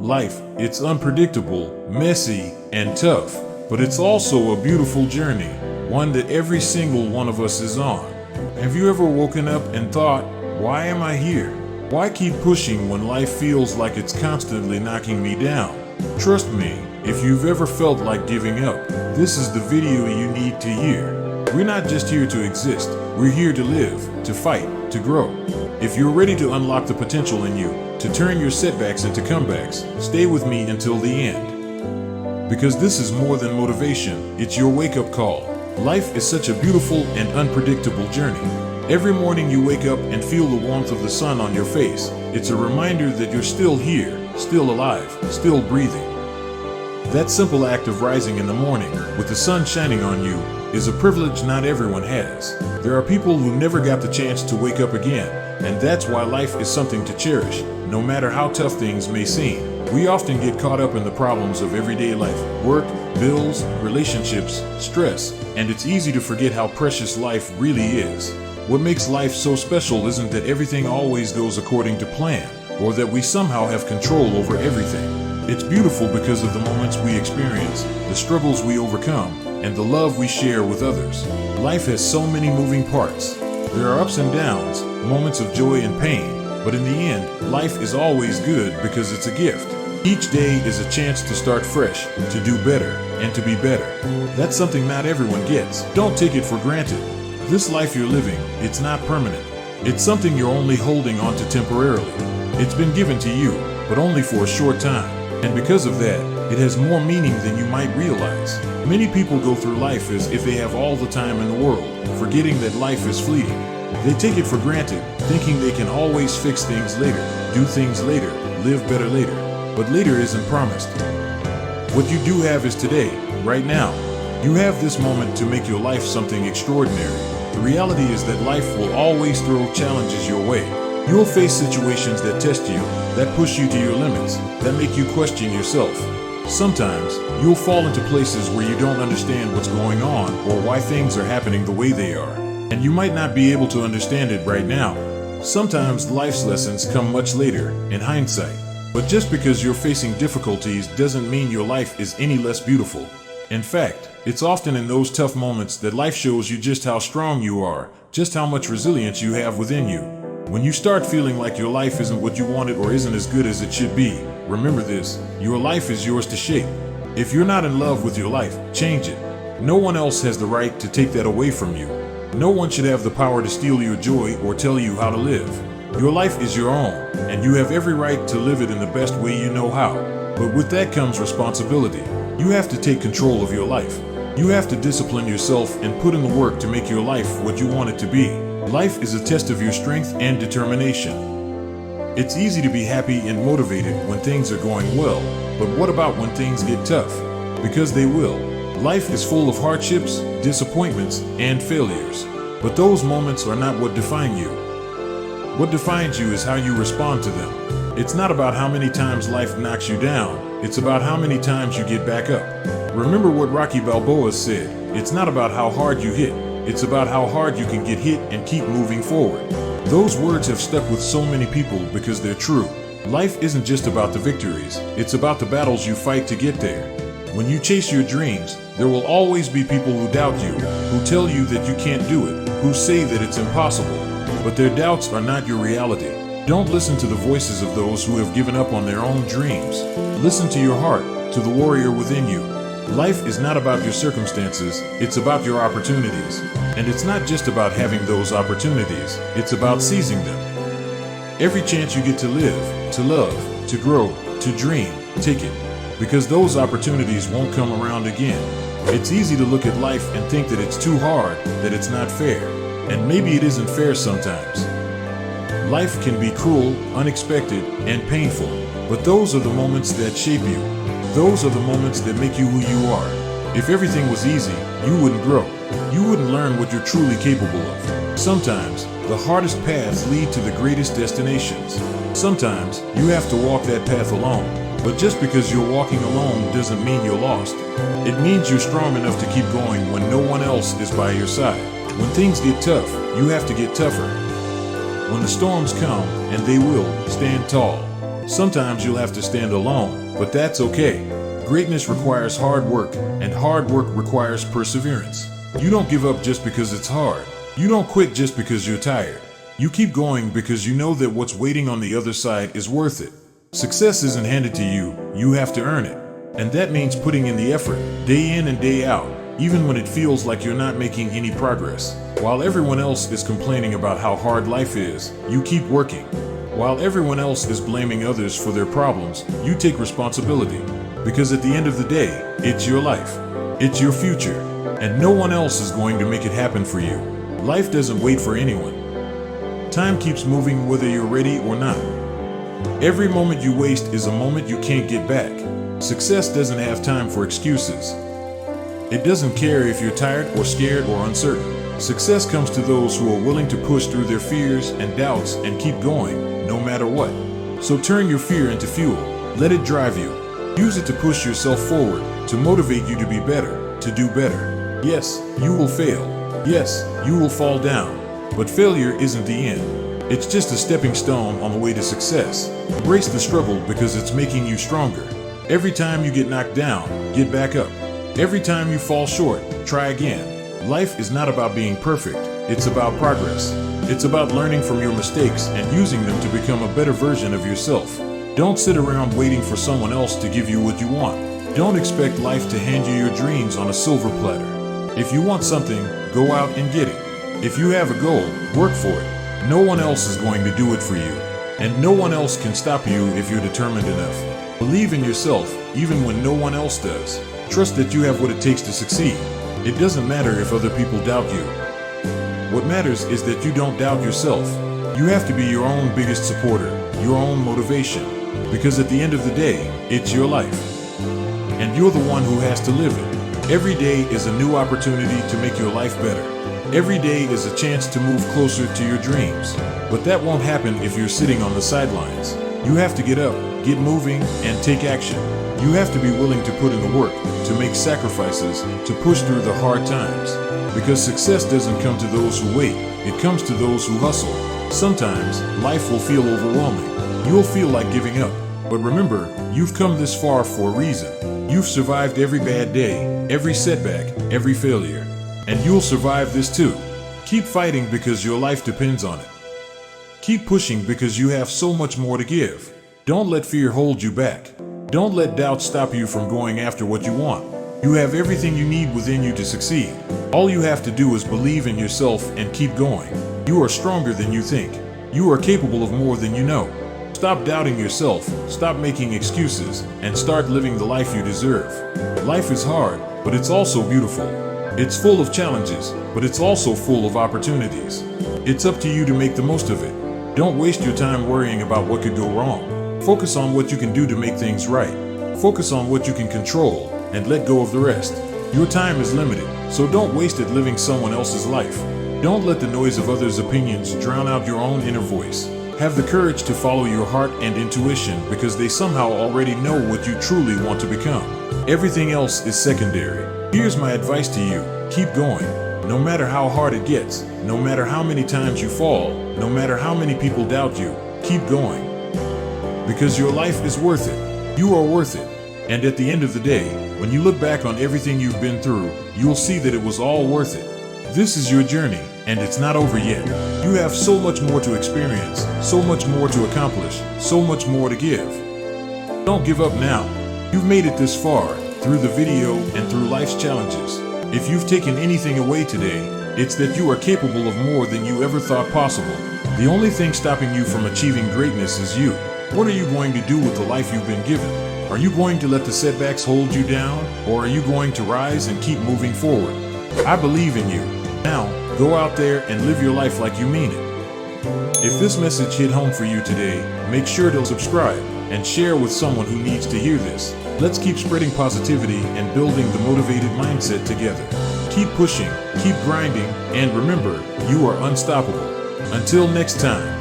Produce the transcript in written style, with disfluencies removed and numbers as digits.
Life, it's unpredictable, messy, and tough, but it's also a beautiful journey, one that every single one of us is on. Have you ever woken up and thought, why am I here? Why keep pushing when life feels like it's constantly knocking me down? Trust me, if you've ever felt like giving up, this is the video you need to hear. We're not just here to exist, we're here to live, to fight, to grow. If you're ready to unlock the potential in you, to turn your setbacks into comebacks, stay with me until the end. Because this is more than motivation, it's your wake-up call. Life is such a beautiful and unpredictable journey. Every morning you wake up and feel the warmth of the sun on your face. It's a reminder that you're still here, still alive, still breathing. That simple act of rising in the morning, with the sun shining on you, is a privilege not everyone has. There are people who never got the chance to wake up again, and that's why life is something to cherish, no matter how tough things may seem. We often get caught up in the problems of everyday life, work, bills, relationships, stress, and it's easy to forget how precious life really is. What makes life so special isn't that everything always goes according to plan, or that we somehow have control over everything. It's beautiful because of the moments we experience, the struggles we overcome, and the love we share with others. Life has so many moving parts. There are ups and downs, moments of joy and pain, but in the end, life is always good because it's a gift. Each day is a chance to start fresh, to do better, and to be better. That's something not everyone gets. Don't take it for granted. This life you're living, it's not permanent. It's something you're only holding on to temporarily. It's been given to you, but only for a short time. And because of that, it has more meaning than you might realize. Many people go through life as if they have all the time in the world, forgetting that life is fleeting. They take it for granted, thinking they can always fix things later, do things later, live better later. But later isn't promised. What you do have is today, right now. You have this moment to make your life something extraordinary. The reality is that life will always throw challenges your way. You'll face situations that test you, that push you to your limits, that make you question yourself. Sometimes, you'll fall into places where you don't understand what's going on or why things are happening the way they are. And you might not be able to understand it right now. Sometimes life's lessons come much later, in hindsight. But just because you're facing difficulties doesn't mean your life is any less beautiful. In fact, it's often in those tough moments that life shows you just how strong you are, just how much resilience you have within you. When you start feeling like your life isn't what you wanted or isn't as good as it should be, remember this: your life is yours to shape. If you're not in love with your life, change it. No one else has the right to take that away from you. No one should have the power to steal your joy or tell you how to live. Your life is your own, and you have every right to live it in the best way you know how. But with that comes responsibility. You have to take control of your life. You have to discipline yourself and put in the work to make your life what you want it to be. Life is a test of your strength and determination. It's easy to be happy and motivated when things are going well, but what about when things get tough? Because they will. Life is full of hardships, disappointments, and failures. But those moments are not what define you. What defines you is how you respond to them. It's not about how many times life knocks you down, it's about how many times you get back up. Remember what Rocky Balboa said: it's not about how hard you hit, it's about how hard you can get hit and keep moving forward. Those words have stuck with so many people because they're true. Life isn't just about the victories, it's about the battles you fight to get there. When you chase your dreams, there will always be people who doubt you, who tell you that you can't do it, who say that it's impossible. But their doubts are not your reality. Don't listen to the voices of those who have given up on their own dreams. Listen to your heart, to the warrior within you. Life is not about your circumstances, it's about your opportunities. And it's not just about having those opportunities, it's about seizing them. Every chance you get to live, to love, to grow, to dream, take it. Because those opportunities won't come around again. It's easy to look at life and think that it's too hard, that it's not fair. And maybe it isn't fair sometimes. Life can be cruel, unexpected, and painful, but those are the moments that shape you. Those are the moments that make you who you are. If everything was easy, you wouldn't grow. You wouldn't learn what you're truly capable of. Sometimes, the hardest paths lead to the greatest destinations. Sometimes, you have to walk that path alone. But just because you're walking alone doesn't mean you're lost. It means you're strong enough to keep going when no one else is by your side. When things get tough, you have to get tougher. When the storms come, and they will, stand tall. Sometimes you'll have to stand alone, but that's okay. Greatness requires hard work, and hard work requires perseverance. You don't give up just because it's hard. You don't quit just because you're tired. You keep going because you know that what's waiting on the other side is worth it. Success isn't handed to you, you have to earn it. And that means putting in the effort, day in and day out, even when it feels like you're not making any progress. While everyone else is complaining about how hard life is, you keep working. While everyone else is blaming others for their problems, you take responsibility. Because at the end of the day, it's your life. It's your future. And no one else is going to make it happen for you. Life doesn't wait for anyone. Time keeps moving whether you're ready or not. Every moment you waste is a moment you can't get back. Success doesn't have time for excuses. It doesn't care if you're tired or scared or uncertain. Success comes to those who are willing to push through their fears and doubts and keep going, no matter what. So turn your fear into fuel. Let it drive you. Use it to push yourself forward, to motivate you to be better, to do better. Yes, you will fail. Yes, you will fall down. But failure isn't the end. It's just a stepping stone on the way to success. Embrace the struggle because it's making you stronger. Every time you get knocked down, get back up. Every time you fall short, try again. Life is not about being perfect. It's about progress. It's about learning from your mistakes and using them to become a better version of yourself. Don't sit around waiting for someone else to give you what you want. Don't expect life to hand you your dreams on a silver platter. If you want something, go out and get it. If you have a goal, work for it. No one else is going to do it for you. And no one else can stop you if you're determined enough. Believe in yourself, even when no one else does. Trust that you have what it takes to succeed. It doesn't matter if other people doubt you. What matters is that you don't doubt yourself. You have to be your own biggest supporter, your own motivation. Because at the end of the day, it's your life. And you're the one who has to live it. Every day is a new opportunity to make your life better. Every day is a chance to move closer to your dreams. But that won't happen if you're sitting on the sidelines. You have to get up, get moving, and take action. You have to be willing to put in the work, to make sacrifices, to push through the hard times. Because success doesn't come to those who wait, it comes to those who hustle. Sometimes, life will feel overwhelming. You'll feel like giving up. But remember, you've come this far for a reason. You've survived every bad day, every setback, every failure. And you'll survive this too. Keep fighting because your life depends on it. Keep pushing because you have so much more to give. Don't let fear hold you back. Don't let doubt stop you from going after what you want. You have everything you need within you to succeed. All you have to do is believe in yourself and keep going. You are stronger than you think. You are capable of more than you know. Stop doubting yourself, stop making excuses, and start living the life you deserve. Life is hard, but it's also beautiful. It's full of challenges, but it's also full of opportunities. It's up to you to make the most of it. Don't waste your time worrying about what could go wrong. Focus on what you can do to make things right. Focus on what you can control, and let go of the rest. Your time is limited, so don't waste it living someone else's life. Don't let the noise of others' opinions drown out your own inner voice. Have the courage to follow your heart and intuition because they somehow already know what you truly want to become. Everything else is secondary. Here's my advice to you. Keep going. No matter how hard it gets, no matter how many times you fall, no matter how many people doubt you, keep going. Because your life is worth it. You are worth it. And at the end of the day, when you look back on everything you've been through, you'll see that it was all worth it. This is your journey, and it's not over yet. You have so much more to experience, so much more to accomplish, so much more to give. Don't give up now. You've made it this far, through the video and through life's challenges. If you've taken anything away today, it's that you are capable of more than you ever thought possible. The only thing stopping you from achieving greatness is you. What are you going to do with the life you've been given? Are you going to let the setbacks hold you down, or are you going to rise and keep moving forward? I believe in you. Now, go out there and live your life like you mean it. If this message hit home for you today, make sure to subscribe and share with someone who needs to hear this. Let's keep spreading positivity and building the motivated mindset together. Keep pushing, keep grinding, and remember, you are unstoppable. Until next time.